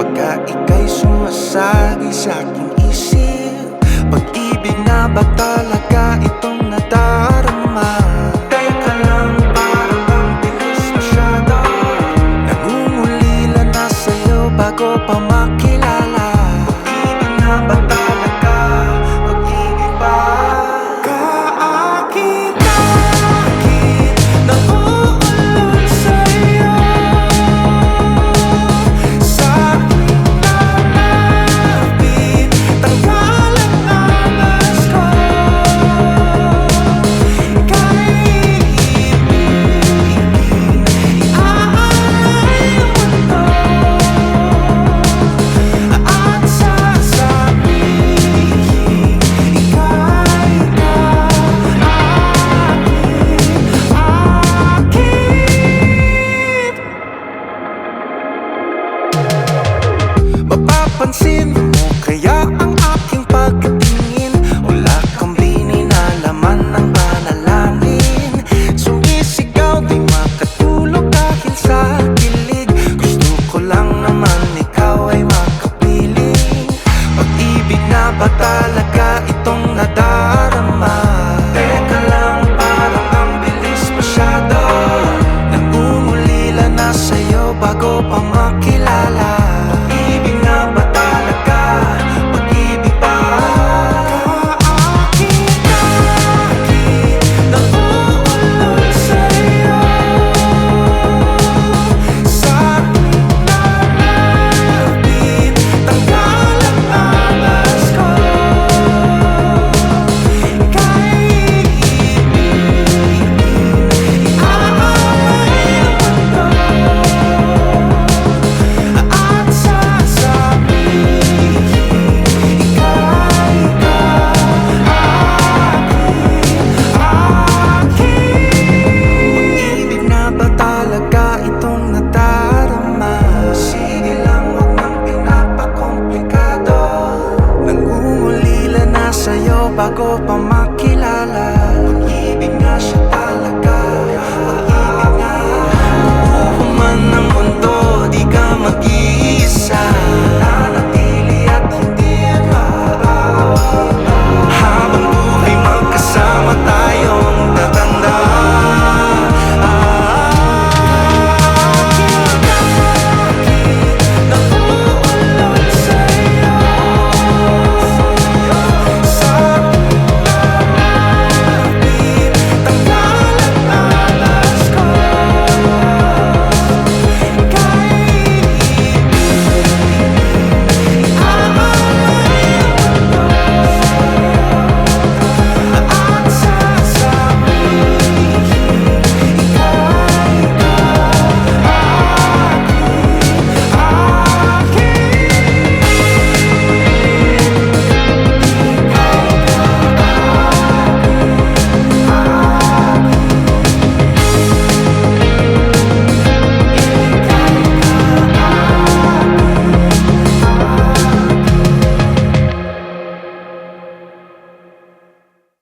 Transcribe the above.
Pagka ika'y sumasagi sa'king isip, pag-ibig na ba talaga itong nadarama? Teka lang, parang ang bilis masyado. Nangungulila na sa'yo bago pa makilala. Pag-ibig na ba talaga? Pag-ibig ba? Kaakit-akit na uulong sa'yo. Sa tuwing lalapit, tanggal ang angas ko. Ika'y iibigin, iaalay ang mundo. At sasabihin, ika'y kaakit-akit. Mapapansin